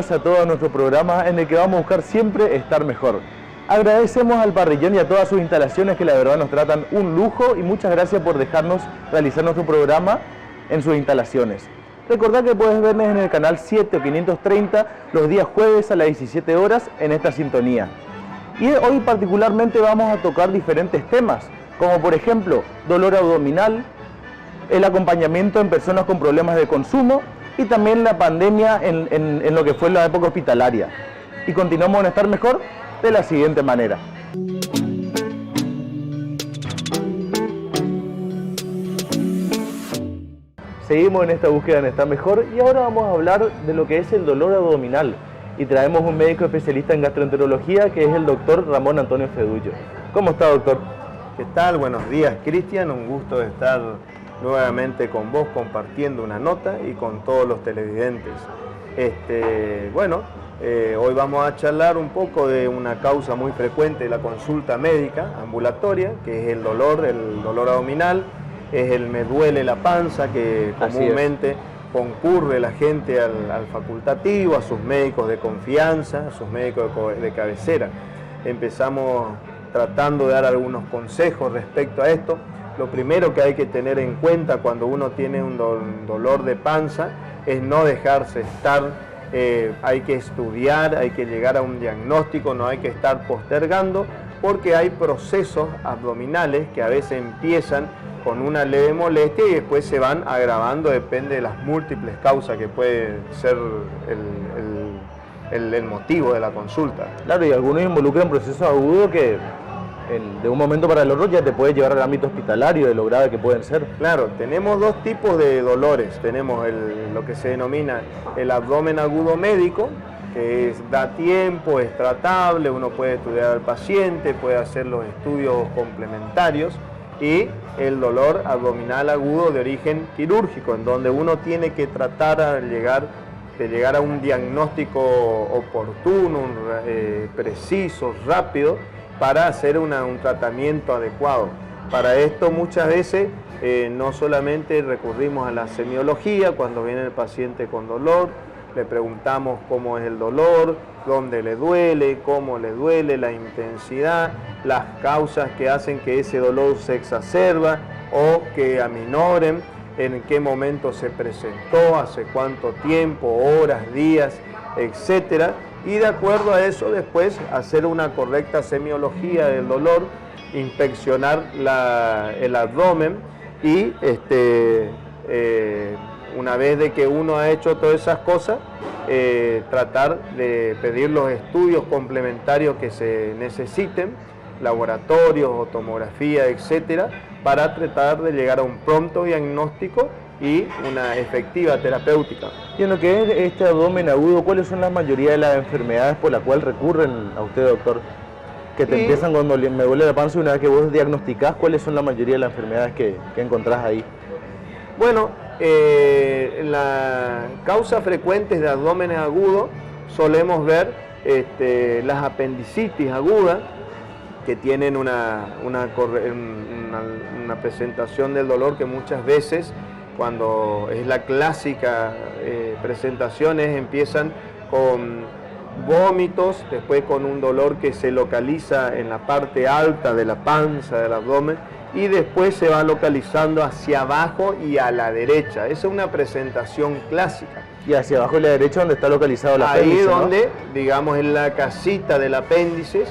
bienvenidos a todo nuestro programa en el que vamos a buscar siempre estar mejor. Agradecemos al parrillón y a todas sus instalaciones que la verdad nos tratan un lujo y muchas gracias por dejarnos realizar nuestro programa en sus instalaciones. Recordad que puedes vernos en el canal 7 o 530 los días jueves a las 17 horas en esta sintonía. Y hoy particularmente vamos a tocar diferentes temas, como por ejemplo dolor abdominal, el acompañamiento en personas con problemas de consumo y también la pandemia en lo que fue la época hospitalaria. Y continuamos en estar mejor de la siguiente manera. Seguimos en esta búsqueda en estar mejor y ahora vamos a hablar de lo que es el dolor abdominal. Y traemos un médico especialista en gastroenterología que es el doctor Ramón Antonio Fedullo. ¿Cómo está, doctor? ¿Qué tal? Buenos días, Cristian. Un gusto de estar nuevamente con vos compartiendo una nota y con todos los televidentes. Hoy vamos a charlar un poco de una causa muy frecuente de la consulta médica ambulatoria, que es el dolor abdominal, es el me duele la panza, que comúnmente concurre la gente al facultativo, a sus médicos de confianza, a sus médicos de cabecera. Empezamos tratando de dar algunos consejos respecto a esto. Lo primero que hay que tener en cuenta cuando uno tiene un dolor de panza es no dejarse estar. Hay que estudiar, hay que llegar a un diagnóstico, no hay que estar postergando, porque hay procesos abdominales que a veces empiezan con una leve molestia y después se van agravando, depende de las múltiples causas que puede ser el motivo de la consulta. Claro, y algunos involucran procesos agudos que de un momento para el otro ya te puede llevar al ámbito hospitalario, de lo grave que pueden ser. Claro, tenemos dos tipos de dolores. Tenemos lo que se denomina el abdomen agudo médico, que da tiempo, es tratable, uno puede estudiar al paciente, puede hacer los estudios complementarios, y el dolor abdominal agudo de origen quirúrgico, en donde uno tiene que tratar de llegar a un diagnóstico oportuno, preciso, rápido, para hacer un tratamiento adecuado. Para esto muchas veces no solamente recurrimos a la semiología cuando viene el paciente con dolor, le preguntamos cómo es el dolor, dónde le duele, cómo le duele, la intensidad, las causas que hacen que ese dolor se exacerba o que aminoren, en qué momento se presentó, hace cuánto tiempo, horas, días, etcétera. Y de acuerdo a eso después hacer una correcta semiología del dolor, inspeccionar el abdomen y una vez de que uno ha hecho todas esas cosas, tratar de pedir los estudios complementarios que se necesiten, laboratorios o tomografía, etcétera, para tratar de llegar a un pronto diagnóstico y una efectiva terapéutica. Y en lo que es este abdomen agudo, ¿cuáles son la mayoría de las enfermedades por las cuales recurren a usted, doctor? Que te empiezan cuando me duele la panza y una vez que vos diagnosticás, ¿cuáles son la mayoría de las enfermedades que encontrás ahí? Bueno, las causas frecuentes de abdómenes agudos solemos ver las apendicitis agudas, que tienen una presentación del dolor que muchas veces, cuando es la clásica presentaciones, empiezan con vómitos, después con un dolor que se localiza en la parte alta de la panza, del abdomen, y después se va localizando hacia abajo y a la derecha. Esa es una presentación clásica. Y hacia abajo y a la derecha donde está localizado el apéndice, ahí donde, digamos, en la casita del apéndice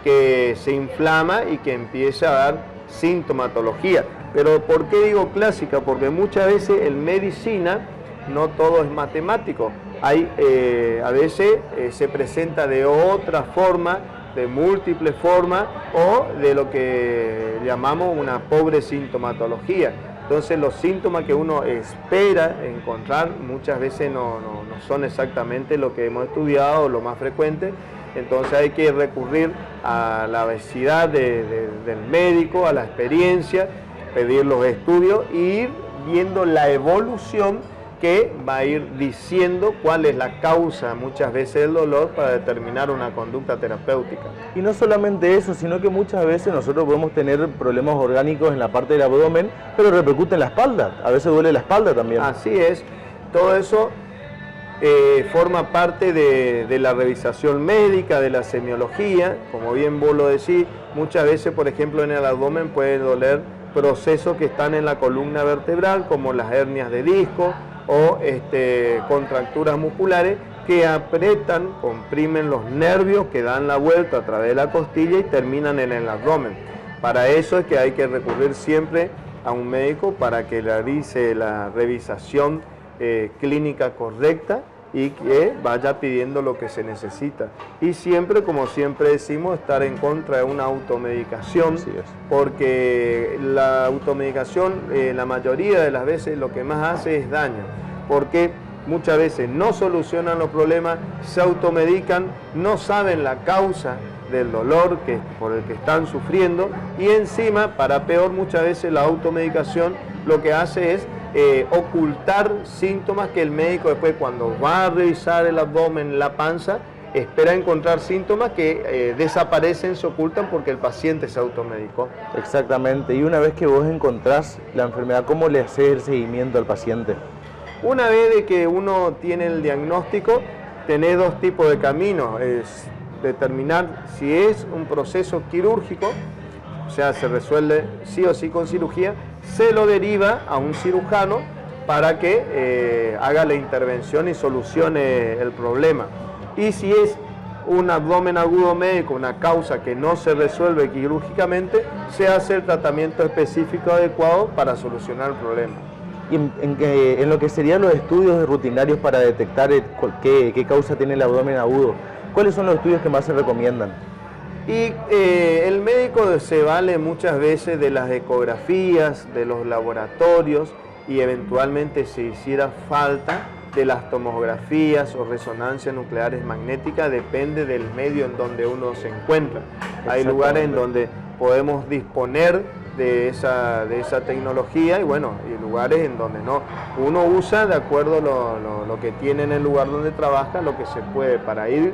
que se inflama y que empieza a dar sintomatología. Pero ¿por qué digo clásica? Porque muchas veces en medicina no todo es matemático. A veces se presenta de otra forma, de múltiples formas, o de lo que llamamos una pobre sintomatología. Entonces los síntomas que uno espera encontrar muchas veces no son exactamente lo que hemos estudiado, lo más frecuente. Entonces hay que recurrir a la veracidad del médico, a la experiencia, pedir los estudios e ir viendo la evolución que va a ir diciendo cuál es la causa muchas veces del dolor para determinar una conducta terapéutica. Y no solamente eso, sino que muchas veces nosotros podemos tener problemas orgánicos en la parte del abdomen, pero repercute en la espalda. A veces duele la espalda también. Así es. Todo eso forma parte de la revisación médica, de la semiología. Como bien vos lo decís, muchas veces, por ejemplo, en el abdomen puede doler procesos que están en la columna vertebral, como las hernias de disco o contracturas musculares que apretan, comprimen los nervios que dan la vuelta a través de la costilla y terminan en el abdomen. Para eso es que hay que recurrir siempre a un médico para que realice la revisación clínica correcta y que vaya pidiendo lo que se necesita. Y siempre, como siempre decimos, estar en contra de una automedicación, porque la automedicación la mayoría de las veces lo que más hace es daño, porque muchas veces no solucionan los problemas, se automedican, no saben la causa del dolor por el que están sufriendo y encima, para peor, muchas veces la automedicación lo que hace es ocultar síntomas que el médico después, cuando va a revisar el abdomen, la panza, espera encontrar síntomas que desaparecen, se ocultan porque el paciente se automedicó. Exactamente, y una vez que vos encontrás la enfermedad, ¿cómo le haces el seguimiento al paciente? Una vez de que uno tiene el diagnóstico, tenés dos tipos de caminos. Es determinar si es un proceso quirúrgico, o sea, se resuelve sí o sí con cirugía, se lo deriva a un cirujano para que haga la intervención y solucione el problema. Y si es un abdomen agudo médico, una causa que no se resuelve quirúrgicamente, se hace el tratamiento específico adecuado para solucionar el problema. Y en lo que serían los estudios rutinarios para detectar qué causa tiene el abdomen agudo, ¿cuáles son los estudios que más se recomiendan? Y el médico se vale muchas veces de las ecografías, de los laboratorios y eventualmente, si hiciera falta, de las tomografías o resonancias nucleares magnéticas, depende del medio en donde uno se encuentra. Hay lugares en donde podemos disponer de esa tecnología y bueno, y lugares en donde no. Uno usa de acuerdo lo que tiene en el lugar donde trabaja, lo que se puede, para ir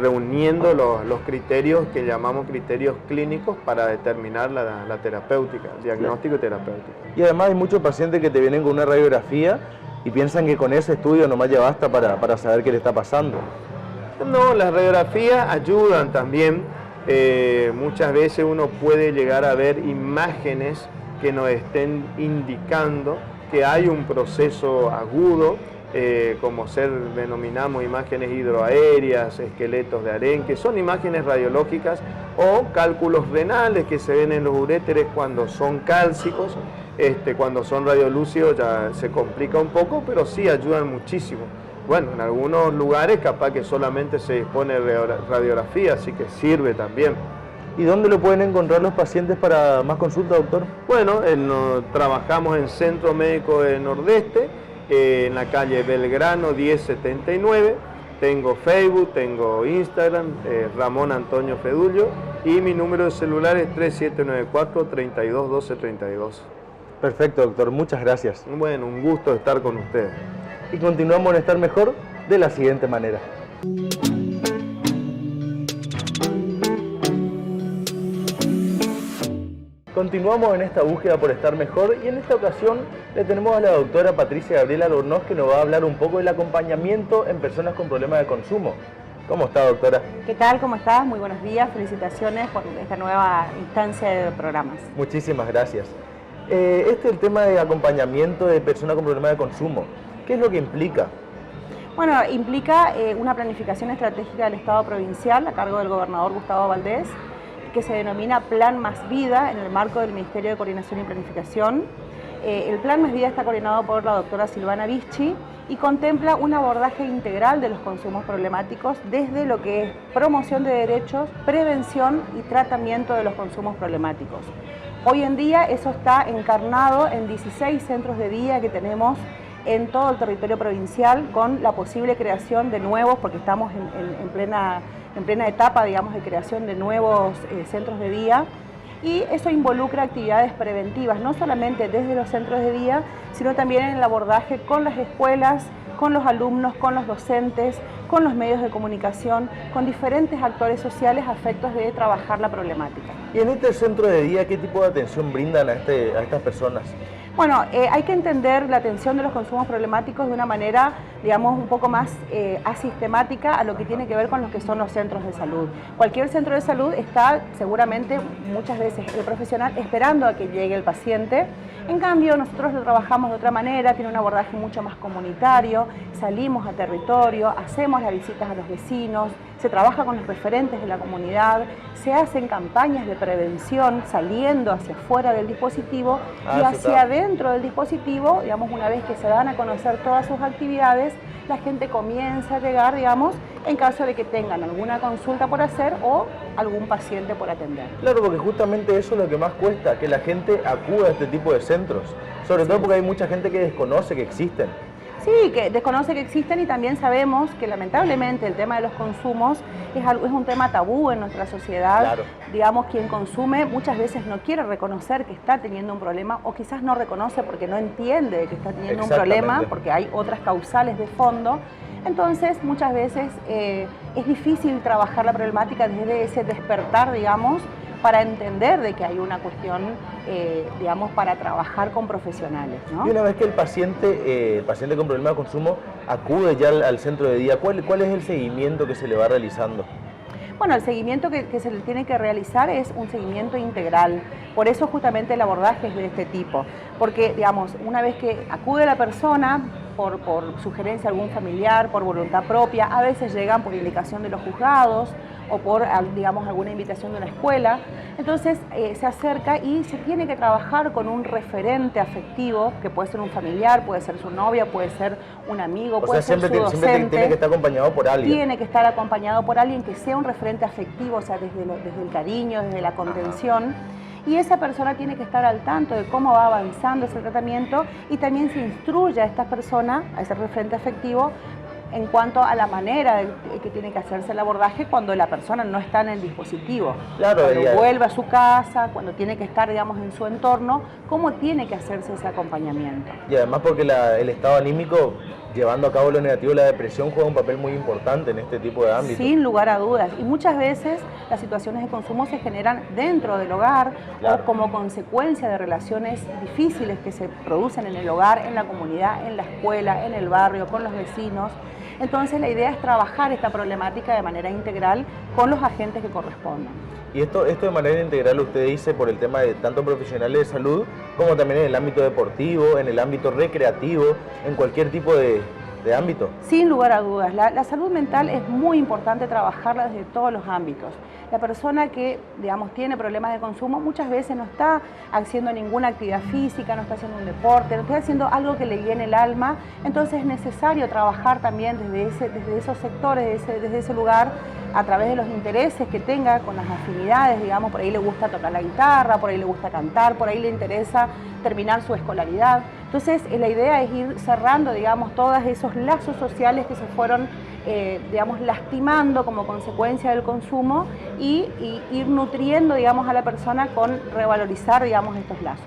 reuniendo los criterios que llamamos criterios clínicos para determinar la terapéutica, el diagnóstico terapéutico. Y además hay muchos pacientes que te vienen con una radiografía y piensan que con ese estudio nomás ya basta para saber qué le está pasando. No, las radiografías ayudan también. Muchas veces uno puede llegar a ver imágenes que nos estén indicando que hay un proceso agudo, como denominamos imágenes hidroaéreas, esqueletos de arenque, son imágenes radiológicas o cálculos renales que se ven en los uréteres cuando son cálcicos. Cuando son radiolúcidos ya se complica un poco, pero sí ayudan muchísimo. Bueno, en algunos lugares capaz que solamente se dispone de radiografía, así que sirve también. ¿Y dónde lo pueden encontrar los pacientes para más consulta, doctor? Bueno, trabajamos en Centro Médico de Nordeste, en la calle Belgrano 1079. Tengo Facebook, tengo Instagram, Ramón Antonio Fedullo, y mi número de celular es 3794-321232. Perfecto, doctor. Muchas gracias. Bueno, un gusto estar con ustedes. Y continuamos en estar mejor de la siguiente manera. Continuamos en esta búsqueda por estar mejor y en esta ocasión le tenemos a la doctora Patricia Gabriela Albornoz, que nos va a hablar un poco del acompañamiento en personas con problemas de consumo. ¿Cómo está, doctora? ¿Qué tal? ¿Cómo estás? Muy buenos días. Felicitaciones por esta nueva instancia de programas. Muchísimas gracias. Este es el tema de acompañamiento de personas con problemas de consumo. ¿Qué es lo que implica? Bueno, implica una planificación estratégica del Estado provincial a cargo del gobernador Gustavo Valdés, que se denomina Plan Más Vida en el marco del Ministerio de Coordinación y Planificación. El Plan Más Vida está coordinado por la doctora Silvana Vischi y contempla un abordaje integral de los consumos problemáticos desde lo que es promoción de derechos, prevención y tratamiento de los consumos problemáticos. Hoy en día eso está encarnado en 16 centros de día que tenemos en todo el territorio provincial, con la posible creación de nuevos, porque estamos en plena etapa, digamos, de creación de nuevos centros de día, y eso involucra actividades preventivas, no solamente desde los centros de día, sino también en el abordaje con las escuelas, con los alumnos, con los docentes, con los medios de comunicación, con diferentes actores sociales a efectos de trabajar la problemática. Y en este centro de día, ¿qué tipo de atención brindan a estas personas? Bueno, hay que entender la atención de los consumos problemáticos de una manera, digamos, un poco más asistemática a lo que tiene que ver con lo que son los centros de salud. Cualquier centro de salud está seguramente muchas veces el profesional esperando a que llegue el paciente. En cambio, nosotros lo trabajamos de otra manera, tiene un abordaje mucho más comunitario, salimos a territorio, hacemos las visitas a los vecinos, se trabaja con los referentes de la comunidad, se hacen campañas de prevención saliendo hacia afuera del dispositivo y hacia adentro del dispositivo, digamos, una vez que se dan a conocer todas sus actividades, la gente comienza a llegar, digamos, en caso de que tengan alguna consulta por hacer o algún paciente por atender. Claro, porque justamente eso es lo que más cuesta, que la gente acuda a este tipo de centros, sobre todo porque hay mucha gente que desconoce que existen. Sí, que desconoce que existen y también sabemos que lamentablemente el tema de los consumos es un tema tabú en nuestra sociedad. Claro. Digamos, quien consume muchas veces no quiere reconocer que está teniendo un problema o quizás no reconoce porque no entiende que está teniendo un problema porque hay otras causales de fondo. Entonces, muchas veces es difícil trabajar la problemática desde ese despertar, digamos, para entender de que hay una cuestión, digamos, para trabajar con profesionales, ¿no? Y una vez que el paciente con problema de consumo acude ya al centro de día, ¿cuál es el seguimiento que se le va realizando? Bueno, el seguimiento que se le tiene que realizar es un seguimiento integral. Por eso justamente el abordaje es de este tipo. Porque, digamos, una vez que acude la persona por sugerencia de algún familiar, por voluntad propia, a veces llegan por indicación de los juzgados o por, digamos, alguna invitación de una escuela. Entonces se acerca y se tiene que trabajar con un referente afectivo, que puede ser un familiar, puede ser su novia, puede ser un amigo, puede ser su docente. Siempre tiene que estar acompañado por alguien. Tiene que estar acompañado por alguien que sea un referente afectivo, o sea, desde el cariño, desde la contención. Y esa persona tiene que estar al tanto de cómo va avanzando ese tratamiento y también se instruye a esta persona, a ese referente afectivo, en cuanto a la manera que tiene que hacerse el abordaje cuando la persona no está en el dispositivo. Claro, cuando vuelve a su casa, cuando tiene que estar, digamos, en su entorno, cómo tiene que hacerse ese acompañamiento. Y además porque el estado anímico, llevando a cabo lo negativo, la depresión juega un papel muy importante en este tipo de ámbitos. Sin lugar a dudas. Y muchas veces las situaciones de consumo se generan dentro del hogar, claro, o como consecuencia de relaciones difíciles que se producen en el hogar, en la comunidad, en la escuela, en el barrio, con los vecinos. Entonces la idea es trabajar esta problemática de manera integral con los agentes que correspondan. Y esto de manera integral usted dice por el tema de tanto profesionales de salud como también en el ámbito deportivo, en el ámbito recreativo, en cualquier tipo de ámbito. Sin lugar a dudas, la salud mental es muy importante trabajarla desde todos los ámbitos. La persona que, digamos, tiene problemas de consumo muchas veces no está haciendo ninguna actividad física, no está haciendo un deporte, no está haciendo algo que le llene el alma, entonces es necesario trabajar también desde esos sectores, desde ese lugar, a través de los intereses que tenga, con las afinidades, digamos, por ahí le gusta tocar la guitarra, por ahí le gusta cantar, por ahí le interesa terminar su escolaridad. Entonces la idea es ir cerrando, digamos, todos esos lazos sociales que se fueron, digamos, lastimando como consecuencia del consumo y ir nutriendo, digamos, a la persona con revalorizar, digamos, estos lazos.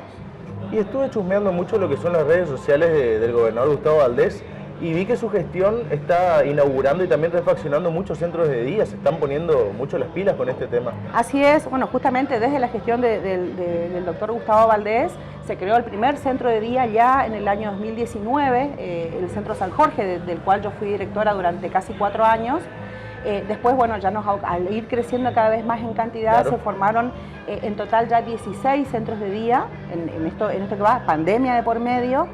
Y estuve chusmeando mucho lo que son las redes sociales del gobernador Gustavo Valdés y vi que su gestión está inaugurando y también refaccionando muchos centros de día, se están poniendo mucho las pilas con este tema. Así es, bueno, justamente desde la gestión del doctor Gustavo Valdés se creó el primer centro de día ya en el año 2019, el Centro San Jorge, del cual yo fui directora durante casi 4 años. Después, bueno, ya al ir creciendo cada vez más en cantidad, claro, se formaron en total ya 16 centros de día, en esto que va, pandemia de por medio,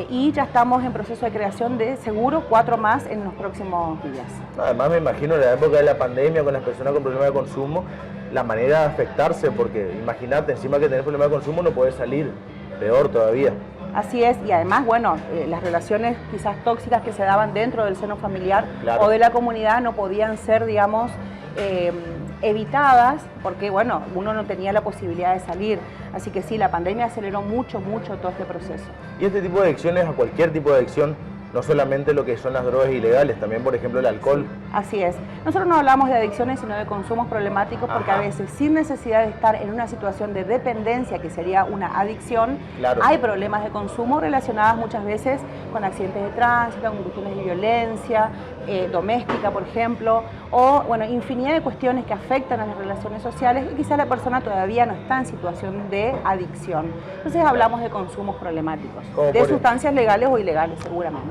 y ya estamos en proceso de creación de seguro 4 más en los próximos días. Además me imagino en la época de la pandemia con las personas con problemas de consumo, la manera de afectarse, porque imagínate, encima que tener problemas de consumo no puedes salir, peor todavía. Así es, y además, bueno, las relaciones quizás tóxicas que se daban dentro del seno familiar, claro, o de la comunidad no podían ser, digamos, evitadas porque, bueno, uno no tenía la posibilidad de salir. Así que sí, la pandemia aceleró mucho todo este proceso. Y este tipo de adicciones, a cualquier tipo de adicción, no solamente lo que son las drogas ilegales, también por ejemplo el alcohol. Así es. Nosotros no hablamos de adicciones, sino de consumos problemáticos, porque a veces, sin necesidad de estar en una situación de dependencia, que sería una adicción, hay problemas de consumo relacionados muchas veces con accidentes de tránsito, con cuestiones de violencia doméstica, por ejemplo, o bueno, infinidad de cuestiones que afectan a las relaciones sociales y quizá la persona todavía no está en situación de adicción. Entonces hablamos de consumos problemáticos, de sustancias legales o ilegales, seguramente.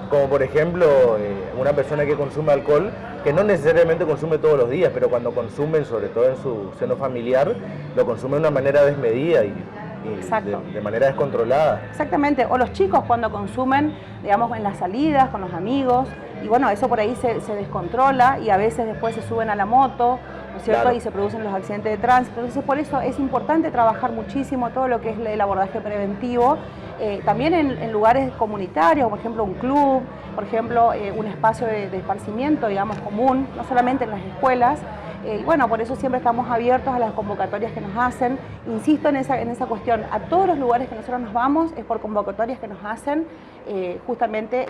Como por ejemplo, una persona que consume alcohol, que no necesariamente consume todos los días, pero cuando consumen, sobre todo en su seno familiar, lo consume de una manera desmedida y de manera descontrolada. Exactamente, o los chicos cuando consumen, digamos, en las salidas, con los amigos, y bueno, eso por ahí se descontrola y a veces después se suben a la moto, ¿no es cierto? Claro. Y se producen los accidentes de tránsito. Entonces por eso es importante trabajar muchísimo todo lo que es el abordaje preventivo, también en lugares comunitarios, por ejemplo un club, por ejemplo un espacio de esparcimiento, digamos, común, no solamente en las escuelas. Y bueno, por eso siempre estamos abiertos a las convocatorias que nos hacen. Insisto en esa cuestión, a todos los lugares que nosotros nos vamos es por convocatorias que nos hacen justamente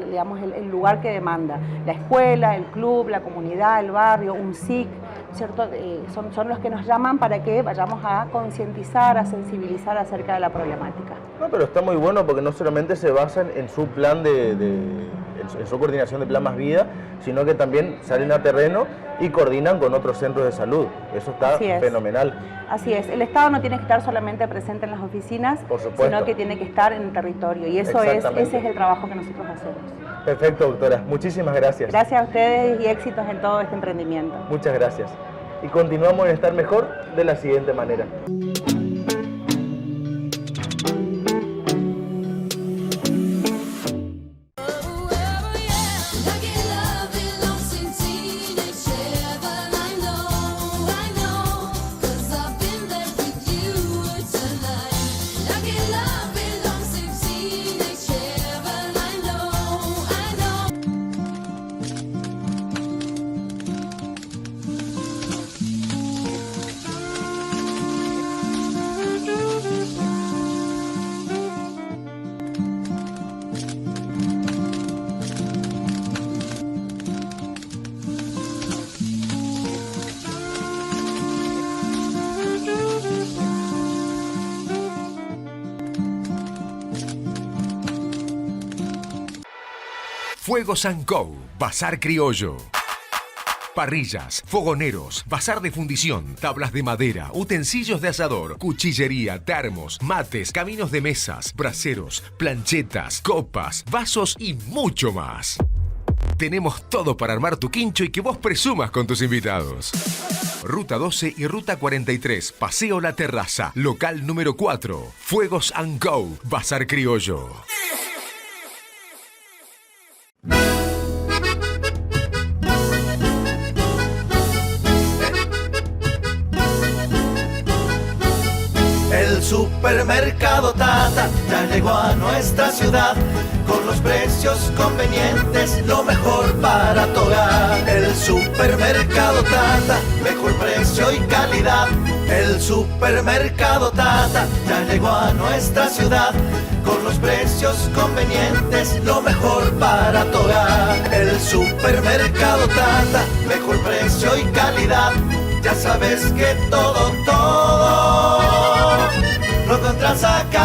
digamos, el lugar que demanda. La escuela, el club, la comunidad, el barrio, un SIC, ¿cierto? Son los que nos llaman para que vayamos a concientizar, a sensibilizar acerca de la problemática. No, pero está muy bueno porque no solamente se basan en su plan en su coordinación de Plan Más Vida, sino que también salen a terreno y coordinan con otros centros de salud. Eso está fenomenal. Así es. El Estado no tiene que estar solamente presente en las oficinas, sino que tiene que estar en el territorio. Y ese es el trabajo que nosotros hacemos. Perfecto, doctora. Muchísimas gracias. Gracias a ustedes y éxitos en todo este emprendimiento. Muchas gracias. Y continuamos en Estar Mejor de la siguiente manera. Fuegos & Co, Bazar Criollo. Parrillas, fogoneros, bazar de fundición, tablas de madera, utensilios de asador, cuchillería, termos, mates, caminos de mesas, braseros, planchetas, copas, vasos y mucho más. Tenemos todo para armar tu quincho y que vos presumas con tus invitados. Ruta 12 y Ruta 43, Paseo La Terraza, local número 4. Fuegos & Co, Bazar Criollo. El supermercado Tata ya llegó a nuestra ciudad con los precios convenientes, lo mejor para tu hogar. El supermercado Tata, mejor precio y calidad. El supermercado Tata ya llegó a nuestra ciudad con los precios convenientes, lo mejor para tu hogar. El supermercado Tata, mejor precio y calidad. Ya sabes que todo lo encontrás acá.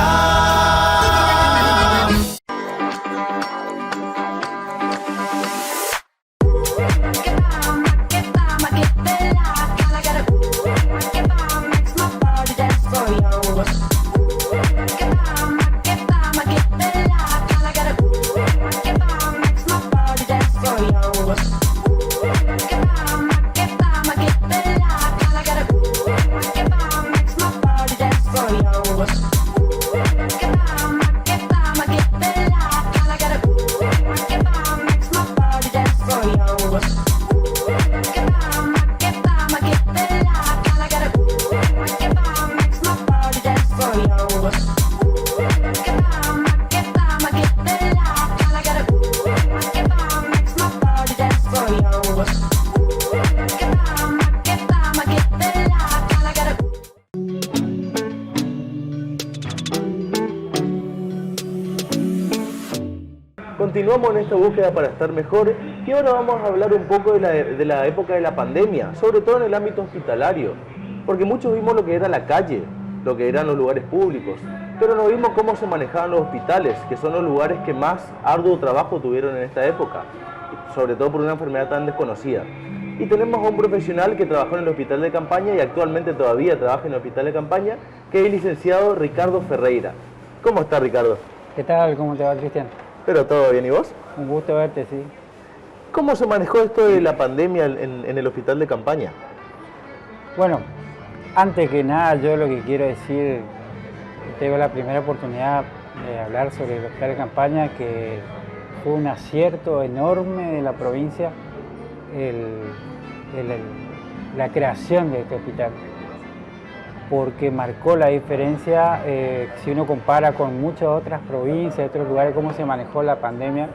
continuamos en esta búsqueda para estar mejor y ahora vamos a hablar un poco de la época de la pandemia, sobre todo en el ámbito hospitalario, porque muchos vimos lo que era la calle, lo que eran los lugares públicos, pero no vimos cómo se manejaban los hospitales, que son los lugares que más arduo trabajo tuvieron en esta época, sobre todo por una enfermedad tan desconocida. Y tenemos a un profesional que trabajó en el hospital de campaña y actualmente todavía trabaja en el hospital de campaña, que es el licenciado Ricardo Ferreira. ¿Cómo está, Ricardo? ¿Qué tal? ¿Cómo te va, Cristian? Pero todo bien, ¿y vos? Un gusto verte, sí. ¿Cómo se manejó esto de la pandemia en el hospital de campaña? Bueno, antes que nada yo lo que quiero decir, tengo la primera oportunidad de hablar sobre el hospital de campaña, que fue un acierto enorme de la provincia la creación de este hospital, porque marcó la diferencia si uno compara con muchas otras provincias, otros lugares, cómo se manejó la pandemia.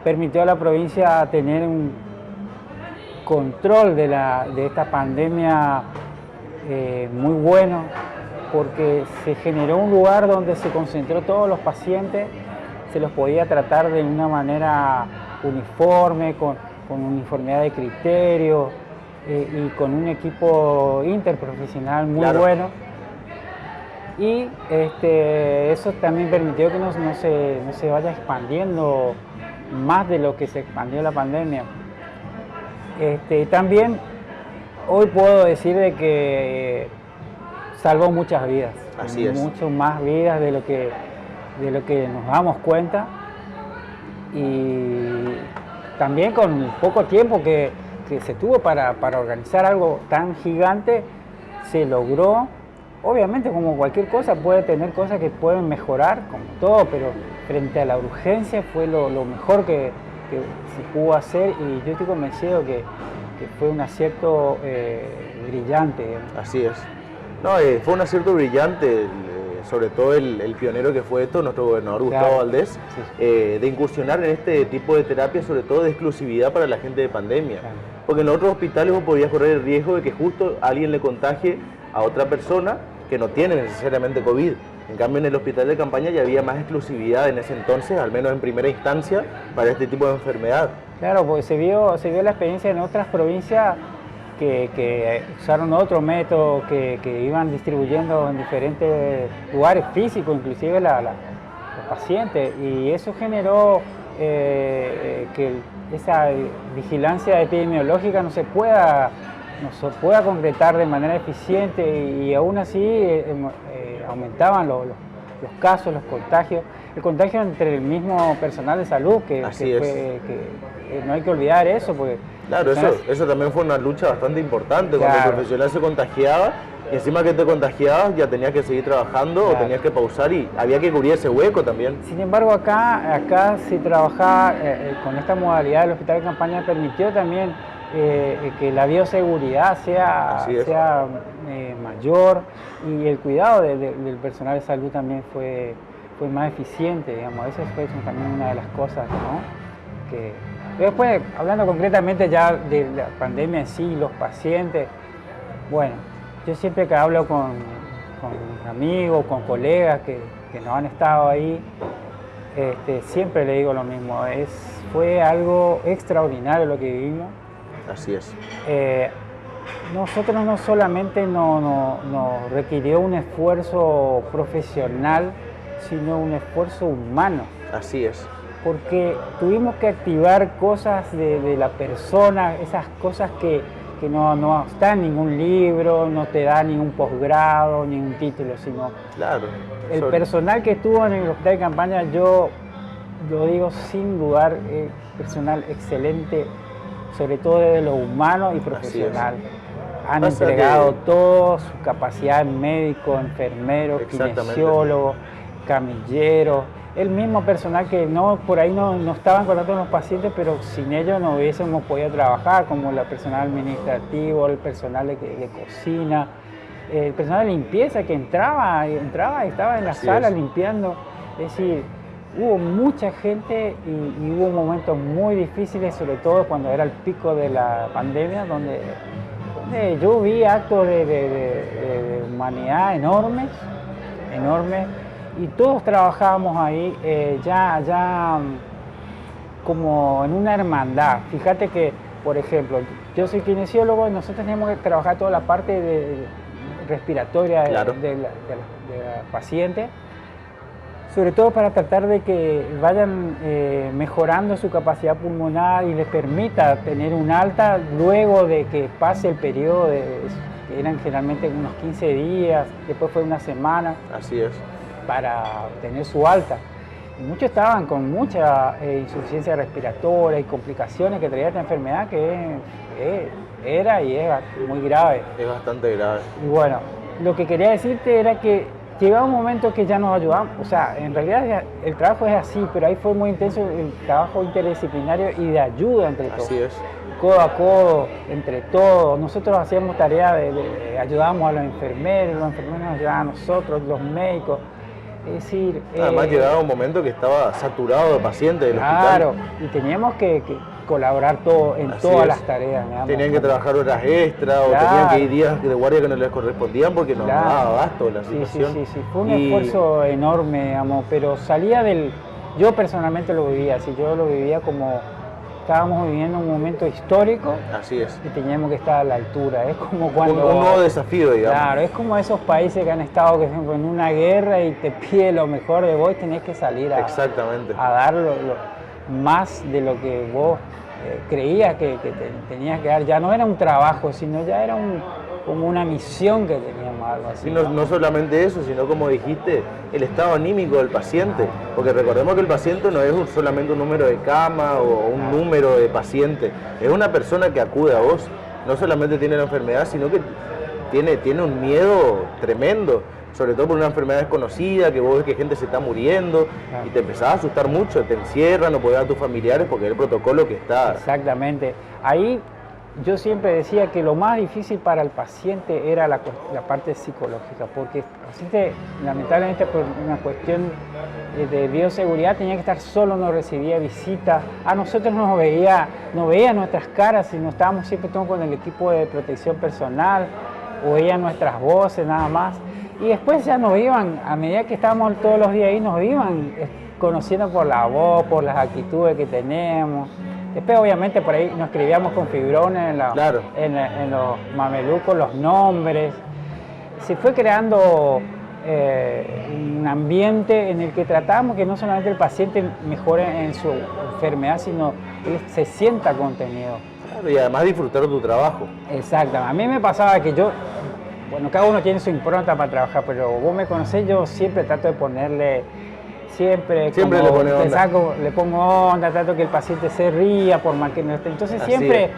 Permitió a la provincia tener un control de esta pandemia muy bueno, porque se generó un lugar donde se concentró todos los pacientes, se los podía tratar de una manera uniforme, con uniformidad de criterio y con un equipo interprofesional muy bueno. Y eso también permitió que no se vaya expandiendo más de lo que se expandió la pandemia. También hoy puedo decir de que salvó muchas vidas. Así es. Mucho más vidas de lo que nos damos cuenta, y también con poco tiempo que se tuvo para organizar algo tan gigante, se logró. Obviamente, como cualquier cosa, puede tener cosas que pueden mejorar, como todo, pero frente a la urgencia fue lo mejor que se pudo hacer, y yo estoy convencido que fue un acierto brillante, digamos. Así es. No, fue un acierto brillante, sobre todo el pionero que fue esto, nuestro gobernador Gustavo Valdés, sí. De incursionar en este tipo de terapia, sobre todo de exclusividad para la gente de pandemia. Claro. Porque en los otros hospitales vos podías correr el riesgo de que justo alguien le contagie a otra persona que no tiene necesariamente COVID. En cambio, en el hospital de campaña ya había más exclusividad en ese entonces, al menos en primera instancia, para este tipo de enfermedad. Claro, porque se vio la experiencia en otras provincias que usaron otro método, que iban distribuyendo en diferentes lugares físicos, inclusive los pacientes, y eso generó que esa vigilancia epidemiológica no se pueda concretar de manera eficiente, y aún así aumentaban los casos, los contagios, el contagio entre el mismo personal de salud, que no hay que olvidar eso, porque claro, eso también fue una lucha bastante importante. Claro. Cuando el profesional se contagiaba, y encima que te contagiabas ya tenías que seguir trabajando, claro, o tenías que pausar, y había que cubrir ese hueco también. Sin embargo, acá si trabajaba con esta modalidad del hospital de campaña, permitió también que la bioseguridad sea mayor, y el cuidado del personal de salud también fue más eficiente, digamos. Eso fue también una de las cosas, ¿no? Que después, hablando concretamente ya de la pandemia en sí, los pacientes, bueno, yo siempre que hablo con amigos, con colegas que nos han estado ahí, siempre le digo lo mismo, fue algo extraordinario lo que vivimos. Así es. Nosotros no solamente nos requirió un esfuerzo profesional, sino un esfuerzo humano. Así es. Porque tuvimos que activar cosas de la persona, esas cosas que no están en ningún libro, no te da ningún posgrado, ningún título, sino claro, el personal que estuvo en el hospital de campaña, yo lo digo sin dudar, personal excelente, sobre todo desde lo humano y profesional. Han entregado toda su capacidad, médico, enfermero, kinesiólogo, camillero, el mismo personal que por ahí no estaba en contacto con los pacientes, pero sin ellos no hubiésemos podido trabajar, como el personal administrativo, el personal de cocina, el personal de limpieza que entraba y estaba en la sala limpiando. Es decir, hubo mucha gente y hubo momentos muy difíciles, sobre todo cuando era el pico de la pandemia, donde yo vi actos de humanidad enormes, y todos trabajábamos ahí. Ya como en una hermandad. Fíjate que, por ejemplo, yo soy kinesiólogo y nosotros tenemos que trabajar toda la parte respiratoria Claro. de la paciente, sobre todo para tratar de que vayan mejorando su capacidad pulmonar y les permita tener un alta luego de que pase el periodo, que eran generalmente unos 15 días, después fue una semana, Así es. para obtener su alta. Y muchos estaban con mucha insuficiencia respiratoria y complicaciones que traía esta enfermedad que era y es muy grave. Es bastante grave. Y bueno, lo que quería decirte era que llegaba un momento que ya nos ayudamos, o sea, en realidad el trabajo es así, pero ahí fue muy intenso el trabajo interdisciplinario y de ayuda entre todos. Así es. Codo a codo, entre todos. Nosotros hacíamos tareas ayudábamos a los enfermeros nos ayudaban a nosotros, los médicos. Es decir, Además llegaba un momento que estaba saturado de pacientes del claro, hospital. y teníamos que colaborar en Así todas es. las tareas. Digamos. Tenían que trabajar horas extra o Claro. tenían que ir días de guardia que no les correspondían porque no Claro. daba abasto la Sí, situación. sí, fue un esfuerzo enorme, digamos, pero salía yo personalmente lo vivía así, yo lo vivía como estábamos viviendo un momento histórico Así es. y teníamos que estar a la altura. Es como cuando... Un nuevo desafío, digamos. Claro, es como esos países que han estado en una guerra y te pide lo mejor de vos y tenés que salir Exactamente. a dar más de lo que vos creías que tenías que dar. Ya no era un trabajo, sino ya era como una misión que teníamos, algo así. Y no solamente eso, sino como dijiste, el estado anímico del paciente. Porque recordemos que el paciente no es solamente un número de cama o un número de paciente. Es una persona que acude a vos. No solamente tiene la enfermedad, sino que tiene un miedo tremendo. Sobre todo por una enfermedad desconocida, que vos ves que gente se está muriendo y te empezás a asustar mucho, te encierran, no podés ver a tus familiares porque es el protocolo que está. Exactamente. Ahí yo siempre decía que lo más difícil para el paciente era la parte psicológica, porque el paciente, lamentablemente por una cuestión de bioseguridad, tenía que estar solo, no recibía visitas. A nosotros no veía nuestras caras, sino estábamos siempre todos con el equipo de protección personal, o veía nuestras voces nada más. Y después ya nos iban, a medida que estábamos todos los días ahí, nos iban conociendo por la voz, por las actitudes que tenemos. Después obviamente por ahí nos escribíamos con fibrones en los mamelucos, los nombres. Se fue creando un ambiente en el que tratamos que no solamente el paciente mejore en su enfermedad, sino él se sienta contenido. Claro, y además disfrutar de tu trabajo. Exacto. A mí me pasaba que bueno, cada uno tiene su impronta para trabajar, pero vos me conocés, yo siempre trato de ponerle, siempre le pone onda. Le pongo onda, trato que el paciente se ría por más que no esté. Entonces Así siempre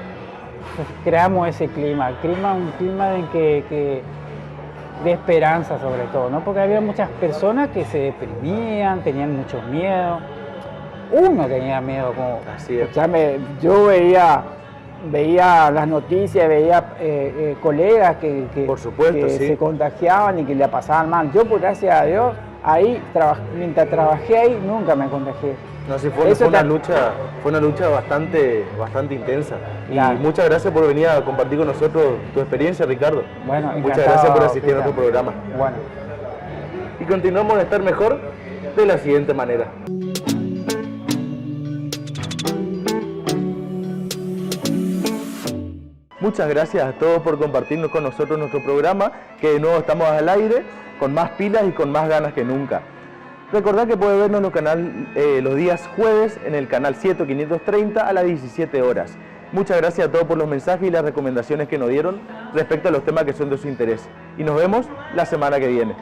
creamos ese clima, un clima de esperanza sobre todo, ¿no? Porque había muchas personas que se deprimían, tenían mucho miedo. Uno tenía miedo, como, Así es. yo veía las noticias, veía colegas que Por supuesto, sí. se contagiaban y que le pasaban mal. Yo, por gracias a Dios, ahí, mientras trabajé ahí, nunca me contagié. No, sí, fue una lucha bastante intensa. Claro. Y muchas gracias por venir a compartir con nosotros tu experiencia, Ricardo. Bueno, muchas encantado, gracias por asistir a Cristian. nuestro programa. Bueno. Y continuamos a estar mejor de la siguiente manera. Muchas gracias a todos por compartirnos con nosotros nuestro programa, que de nuevo estamos al aire, con más pilas y con más ganas que nunca. Recordad que puede vernos los días jueves en el canal 7530 a las 17 horas. Muchas gracias a todos por los mensajes y las recomendaciones que nos dieron respecto a los temas que son de su interés. Y nos vemos la semana que viene.